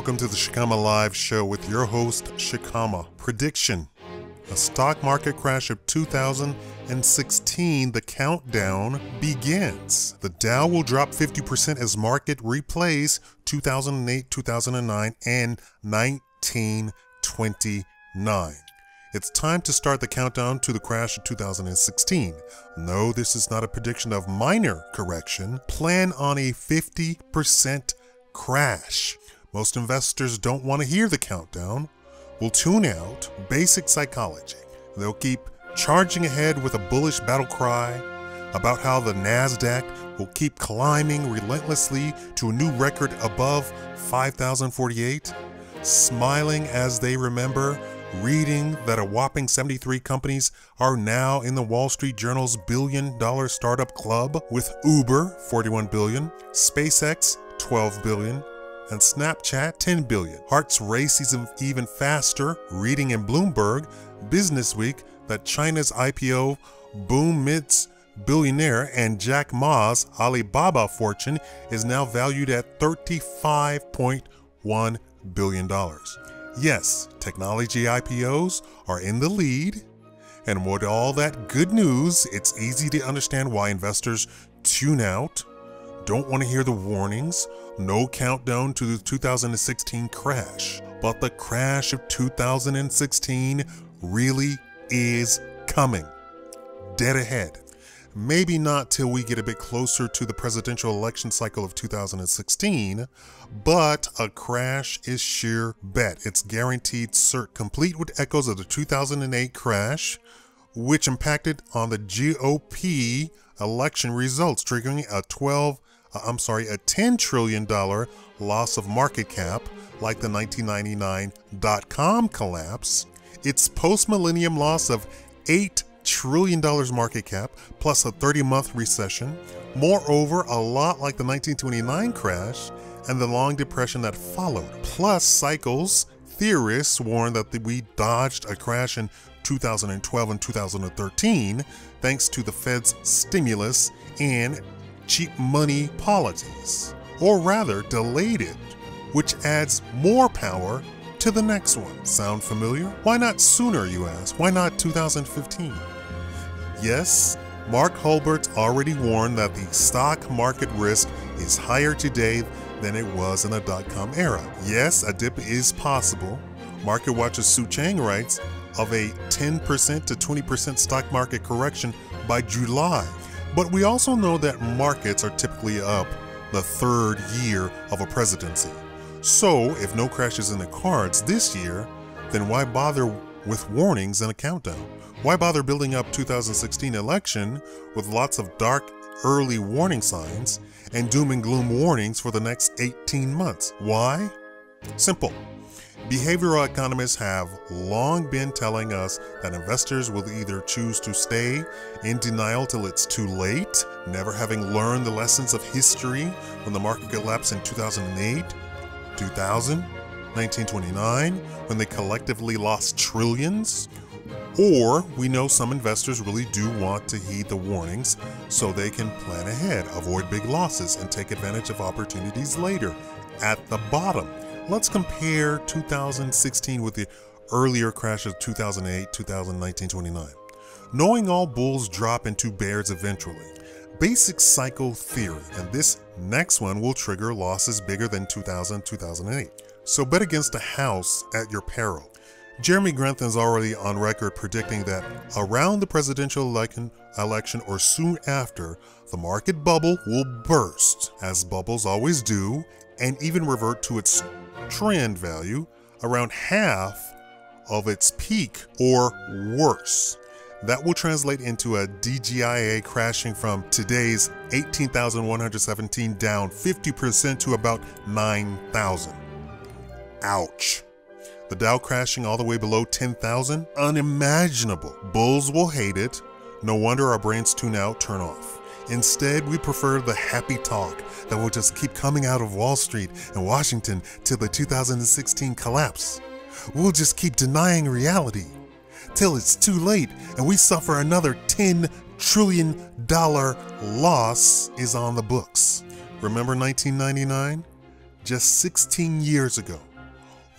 welcome to the Shakaama Live Show with your host, Shakaama. Prediction: a stock market crash of 2016, the countdown begins. The Dow will drop 50% as market replays 2008, 2009, and 1929. It's time to start the countdown to the crash of 2016. No, this is not a prediction of minor correction. Plan on a 50% crash. Most investors don't want to hear the countdown. Will tune out. Basic psychology. They'll keep charging ahead with a bullish battle cry about how the NASDAQ will keep climbing relentlessly to a new record above 5,048, smiling as they remember reading that a whopping 73 companies are now in the Wall Street Journal's billion-dollar startup club, with Uber, 41 billion, SpaceX, 12 billion, and Snapchat, 10 billion. Hearts race even faster, reading in Bloomberg Businessweek that China's IPO boom meets billionaire and Jack Ma's Alibaba fortune is now valued at $35.1 billion. Yes, technology IPOs are in the lead, and with all that good news, it's easy to understand why investors tune out, don't want to hear the warnings, no countdown to the 2016 crash. But the crash of 2016 really is coming, dead ahead. Maybe not till we get a bit closer to the presidential election cycle of 2016, but a crash is sure bet. It's guaranteed cert, complete with echoes of the 2008 crash, which impacted on the GOP election results, triggering a $10 trillion loss of market cap, like the 1999 dot-com collapse. Its post-millennium loss of $8 trillion market cap, plus a 30-month recession. Moreover, a lot like the 1929 crash and the long depression that followed. Plus, cycles theorists warn that we dodged a crash in 2012 and 2013 thanks to the Fed's stimulus and cheap money policies, or rather delayed it, which adds more power to the next one. Sound familiar? Why not sooner, you ask? Why not 2015? Yes, Mark Hulbert's already warned that the stock market risk is higher today than it was in the dot-com era. Yes, a dip is possible. Market watcher Sue Chang writes of a 10% to 20% stock market correction by July. But we also know that markets are typically up the third year of a presidency. So if no crash is in the cards this year, then why bother with warnings and a countdown? Why bother building up 2016 election with lots of dark early warning signs and doom and gloom warnings for the next 18 months? Why? Simple. Behavioral economists have long been telling us that investors will either choose to stay in denial till it's too late, never having learned the lessons of history when the market collapsed in 2008, 2000, 1929, when they collectively lost trillions. Or we know some investors really do want to heed the warnings so they can plan ahead, avoid big losses, and take advantage of opportunities later. At the bottom, let's compare 2016 with the earlier crash of 2008, 2019, 29. Knowing all bulls drop into bears eventually. Basic cycle theory, and this next one will trigger losses bigger than 2000, 2008. So bet against a house at your peril. Jeremy Grantham's already on record predicting that around the presidential election or soon after, the market bubble will burst, as bubbles always do, and even revert to its trend value around half of its peak or worse. That will translate into a DGIA crashing from today's 18,117 down 50% to about 9,000. Ouch. The Dow crashing all the way below 10,000? Unimaginable. Bulls will hate it. No wonder our brains tune out, turn off. Instead, we prefer the happy talk that will just keep coming out of Wall Street and Washington till the 2016 collapse. We'll just keep denying reality till it's too late and we suffer another $10 trillion loss is on the books. Remember 1999? Just 16 years ago.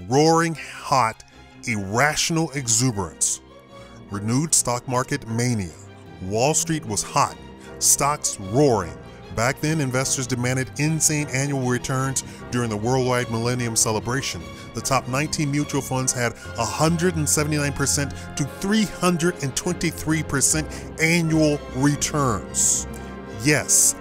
roaring hot, irrational exuberance, renewed stock market mania. Wall Street was hot, stocks roaring. Back then, investors demanded insane annual returns during the worldwide Millennium Celebration. The top 19 mutual funds had 179% to 323% annual returns. Yes,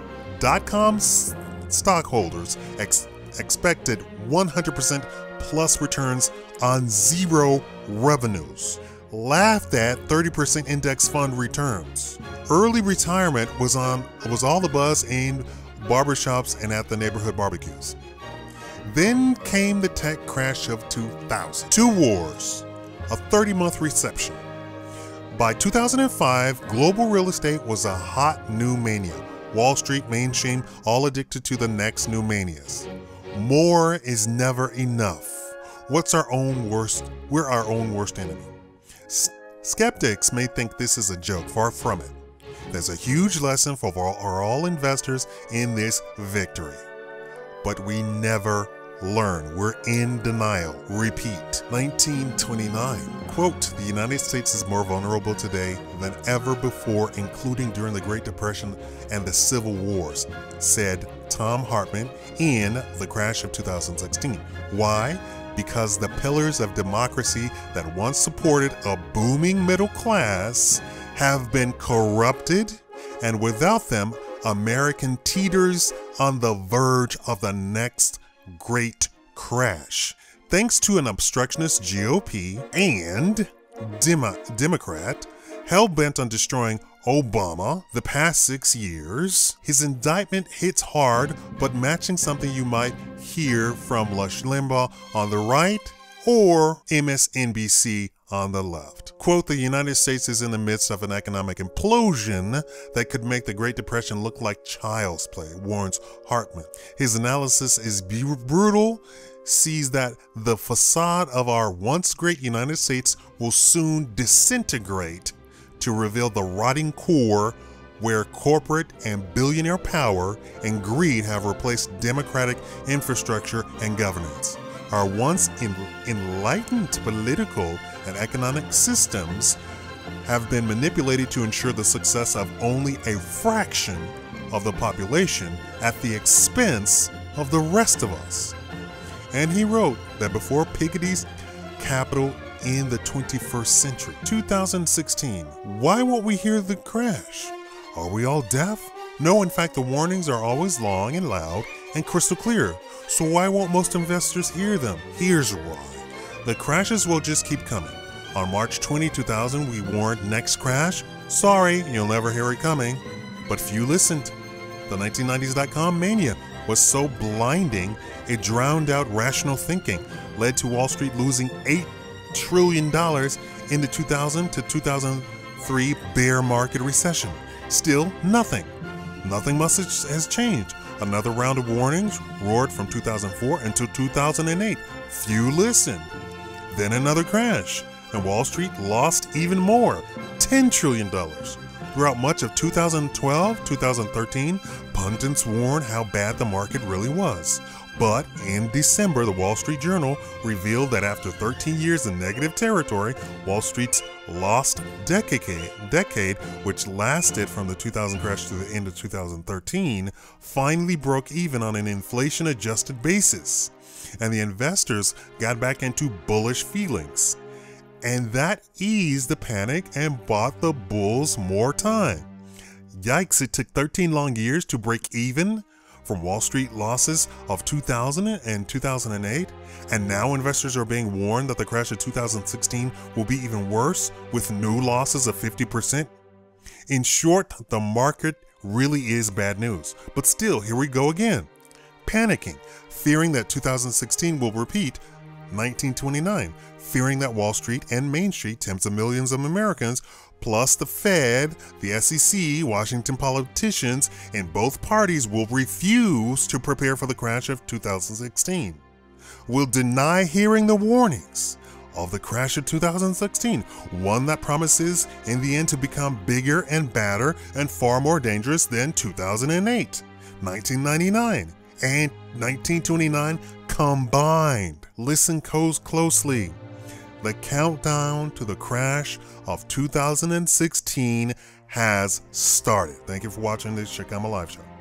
.com stockholders expected 100% plus returns on zero revenues. Laughed at 30% index fund returns. Early retirement was all the buzz in barbershops and at the neighborhood barbecues. Then came the tech crash of 2000. Two wars, a 30-month recession. By 2005, global real estate was a hot new mania. Wall Street, mainstream, all addicted to the next new manias. More is never enough. We're our own worst enemy. Skeptics may think this is a joke, far from it. There's a huge lesson for all investors in this victory. But we never learn. We're in denial. Repeat. 1929. Quote, "The United States is more vulnerable today than ever before, including during the Great Depression and the Civil Wars," said Tom Hartman in The Crash of 2016. Why? Because the pillars of democracy that once supported a booming middle class have been corrupted, and without them, American teeters on the verge of the next great crash. Thanks to an obstructionist GOP and Democrat hell-bent on destroying Obama the past 6 years, his indictment hits hard, but matching something you might hear from Rush Limbaugh on the right or MSNBC on the left. Quote, "The United States is in the midst of an economic implosion that could make the Great Depression look like child's play," warns Hartman. His analysis is brutal, sees that the facade of our once great United States will soon disintegrate to reveal the rotting core where corporate and billionaire power and greed have replaced democratic infrastructure and governance. Our once enlightened political and economic systems have been manipulated to ensure the success of only a fraction of the population at the expense of the rest of us. And he wrote that before Piketty's capital in the 21st century. 2016. Why won't we hear the crash? Are we all deaf? No, in fact, the warnings are always long and loud and crystal clear. So why won't most investors hear them? Here's why. The crashes will just keep coming. On March 20, 2000, we warned next crash. Sorry, you'll never hear it coming. But few listened. The 1990s.com mania was so blinding, it drowned out rational thinking, led to Wall Street losing $8 trillion in the 2000 to 2003 bear market recession. Still, nothing much has changed. Another round of warnings roared from 2004 until 2008. Few listened. Then another crash, and Wall Street lost even more, $10 trillion. Throughout much of 2012, 2013, pundits warned how bad the market really was. But in December, the Wall Street Journal revealed that after 13 years in negative territory, Wall Street's lost decade, which lasted from the 2000 crash to the end of 2013, finally broke even on an inflation-adjusted basis. And the investors got back into bullish feelings. And that eased the panic and bought the bulls more time. Yikes, it took 13 long years to break even from Wall Street losses of 2000 and 2008, and now investors are being warned that the crash of 2016 will be even worse with new losses of 50%. In short, the market really is bad news. But still, here we go again. Panicking, fearing that 2016 will repeat 1929, fearing that Wall Street and Main Street, tens of millions of Americans, plus the Fed, the SEC, Washington politicians, and both parties will refuse to prepare for the crash of 2016. Will deny hearing the warnings of the crash of 2016, one that promises in the end to become bigger and badder and far more dangerous than 2008, 1999, and 1929 combined. Listen closely. The countdown to the crash of 2016 has started. Thank you for watching this Shakaama Live Show.